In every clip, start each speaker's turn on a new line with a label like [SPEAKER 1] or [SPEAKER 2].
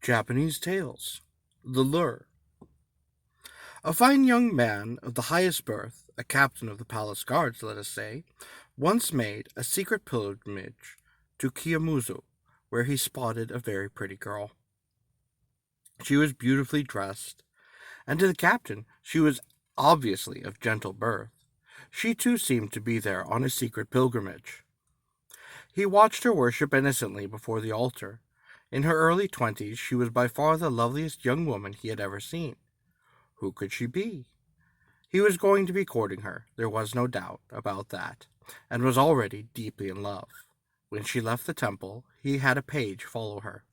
[SPEAKER 1] Japanese Tales. The Lure. A fine young man of the highest birth, a captain of the palace guards, let us say, once made a secret pilgrimage to Kiyomizu, where he spotted a very pretty girl. She was beautifully dressed, and to the captain she was obviously of gentle birth. She too seemed to be there on a secret pilgrimage. He watched her worship innocently before the altar. In her early 20s, she was by far the loveliest young woman he had ever seen. Who could she be? He was going to be courting her, there was no doubt about that, and was already deeply in love. When she left the temple, he had a page follow her.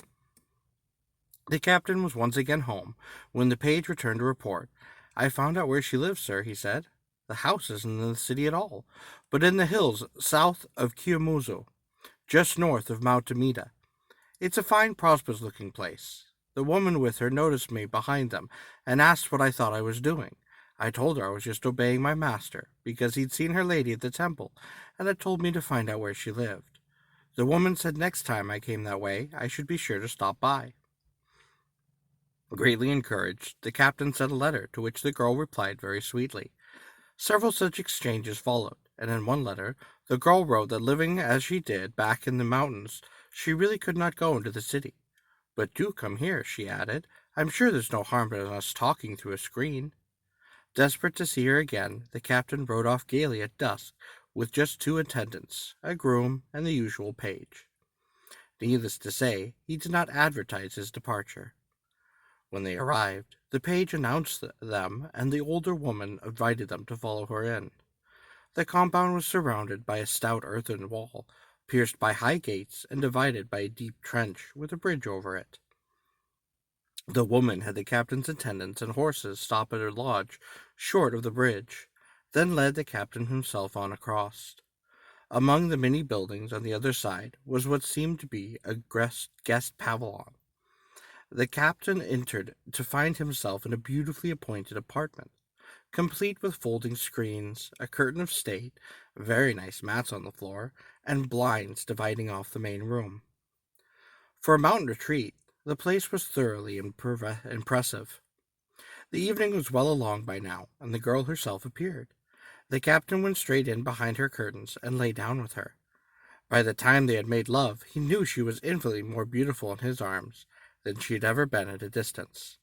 [SPEAKER 1] The captain was once again home when the page returned to report. "I found out where she lives, sir," he said. "The house isn't in the city at all, but in the hills south of Kiyomizu, just north of Mount Amida. It's a fine, prosperous-looking place. The woman with her noticed me behind them and asked what I thought I was doing. I told her I was just obeying my master, because he'd seen her lady at the temple, and had told me to find out where she lived. The woman said next time I came that way, I should be sure to stop by." Greatly encouraged, the captain sent a letter, to which the girl replied very sweetly. Several such exchanges followed, and in one letter the girl wrote that living as she did back in the mountains, she really could not go into the city. "But do come here," she added. "I'm sure there's no harm in us talking through a screen." Desperate to see her again, the captain rode off gaily at dusk with just two attendants, a groom and the usual page. Needless to say, he did not advertise his departure. When they arrived, the page announced them, and the older woman invited them to follow her in. The compound was surrounded by a stout earthen wall, pierced by high gates, and divided by a deep trench with a bridge over it. The woman had the captain's attendants and horses stop at her lodge short of the bridge, then led the captain himself on across. Among the many buildings on the other side was what seemed to be a guest pavilion. The captain entered to find himself in a beautifully appointed apartment, complete with folding screens, a curtain of state, very nice mats on the floor, and blinds dividing off the main room. For a mountain retreat, the place was thoroughly impressive. The evening was well along by now, and the girl herself appeared. The captain went straight in behind her curtains and lay down with her. By the time they had made love, he knew she was infinitely more beautiful in his arms than she had ever been at a distance.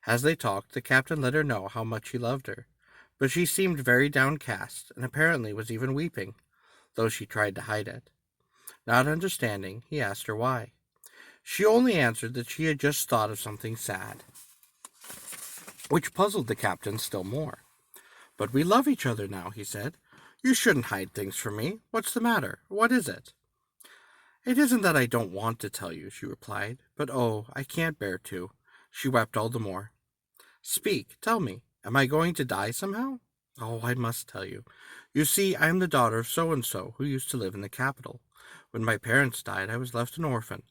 [SPEAKER 1] As they talked, the captain let her know how much he loved her, but she seemed very downcast, and apparently was even weeping, though she tried to hide it. Not understanding, he asked her why. She only answered that she had just thought of something sad, which puzzled the captain still more. "But we love each other now," he said. "You shouldn't hide things from me. What's the matter? What is it?" "It isn't that I don't want to tell you," she replied, "but oh, I can't bear to." She wept all the more. "Speak, tell me, am I going to die somehow?" "Oh, I must tell you. You see, I am the daughter of so-and-so, who used to live in the capital. When my parents died, I was left an orphan.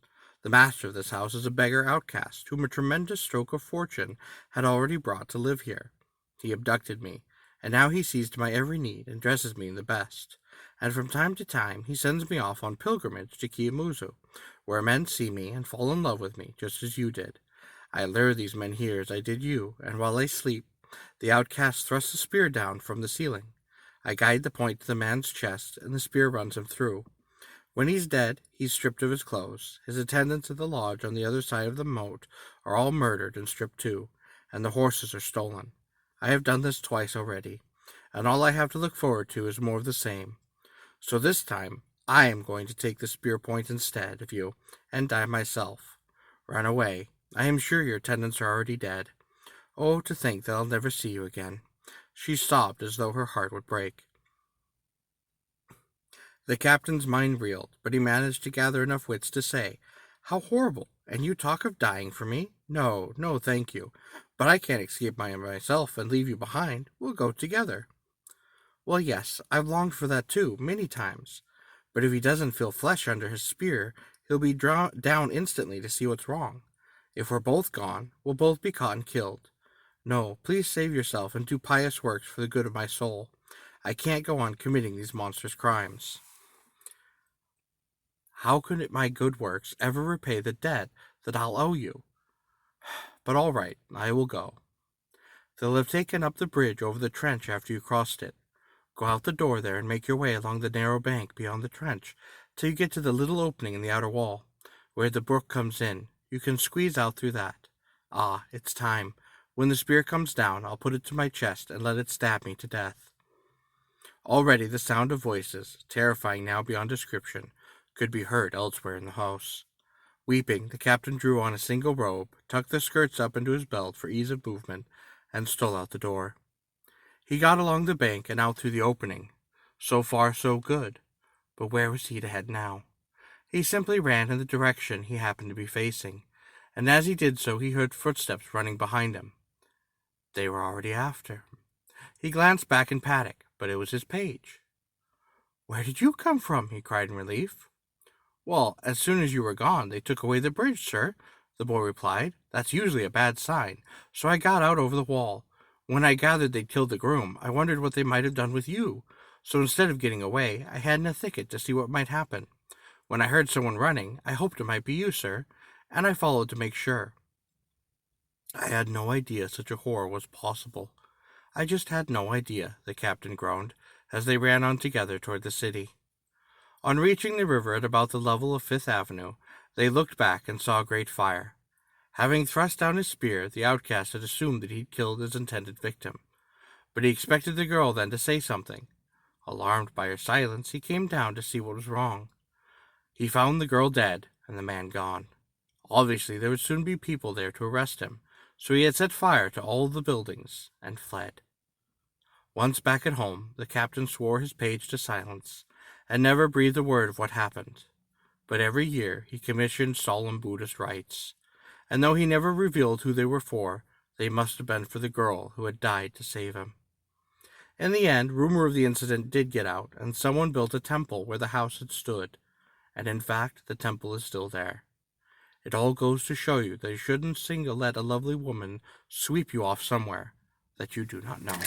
[SPEAKER 1] The master of this house is a beggar outcast, whom a tremendous stroke of fortune had already brought to live here. He abducted me, and now he sees to my every need and dresses me in the best. And from time to time he sends me off on pilgrimage to Kiyomizu, where men see me and fall in love with me, just as you did. I lure these men here as I did you, and while they sleep, the outcast thrusts a spear down from the ceiling. I guide the point to the man's chest, and the spear runs him through. When he's dead, he's stripped of his clothes. His attendants at the lodge on the other side of the moat are all murdered and stripped too, and the horses are stolen. I have done this twice already, and all I have to look forward to is more of the same. So this time, I am going to take the spear point instead of you, and die myself. Run away. I am sure your attendants are already dead. Oh, to think that I'll never see you again." She sobbed as though her heart would break. The captain's mind reeled, but he managed to gather enough wits to say, "How horrible! And you talk of dying for me? No, no, thank you. But I can't escape myself and leave you behind. We'll go together." "Well, yes, I've longed for that too, many times. But if he doesn't feel flesh under his spear, he'll be drawn down instantly to see what's wrong. If we're both gone, we'll both be caught and killed. No, please save yourself and do pious works for the good of my soul. I can't go on committing these monstrous crimes." "How could my good works ever repay the debt that I'll owe you? But all right, I will go. They'll have taken up the bridge over the trench after you crossed it. Go out the door there and make your way along the narrow bank beyond the trench till you get to the little opening in the outer wall, where the brook comes in. You can squeeze out through that. Ah, it's time. When the spear comes down, I'll put it to my chest and let it stab me to death." Already the sound of voices, terrifying now beyond description, could be heard elsewhere in the house. Weeping, the captain drew on a single robe, tucked the skirts up into his belt for ease of movement, and stole out the door. He got along the bank and out through the opening. So far, so good. But where was he to head now? He simply ran in the direction he happened to be facing, and as he did so he heard footsteps running behind him. They were already after. He glanced back in panic, but it was his page. "Where did you come from?" he cried in relief. "Well, as soon as you were gone, they took away the bridge, sir," the boy replied. "That's usually a bad sign, so I got out over the wall. When I gathered they'd killed the groom, I wondered what they might have done with you, so instead of getting away, I hid in a thicket to see what might happen. When I heard someone running, I hoped it might be you, sir, and I followed to make sure. I had no idea such a horror was possible. I just had no idea," the captain groaned, as they ran on together toward the city. On reaching the river at about the level of Fifth Avenue, they looked back and saw a great fire. Having thrust down his spear, the outcast had assumed that he'd killed his intended victim. But he expected the girl then to say something. Alarmed by her silence, he came down to see what was wrong. He found the girl dead and the man gone. Obviously, there would soon be people there to arrest him, so he had set fire to all the buildings and fled. Once back at home, the captain swore his page to silence, and never breathed a word of what happened. But every year he commissioned solemn Buddhist rites, and though he never revealed who they were for, they must have been for the girl who had died to save him. In the end, rumor of the incident did get out, and someone built a temple where the house had stood, and in fact the temple is still there. It all goes to show you that you shouldn't let a lovely woman sweep you off somewhere that you do not know.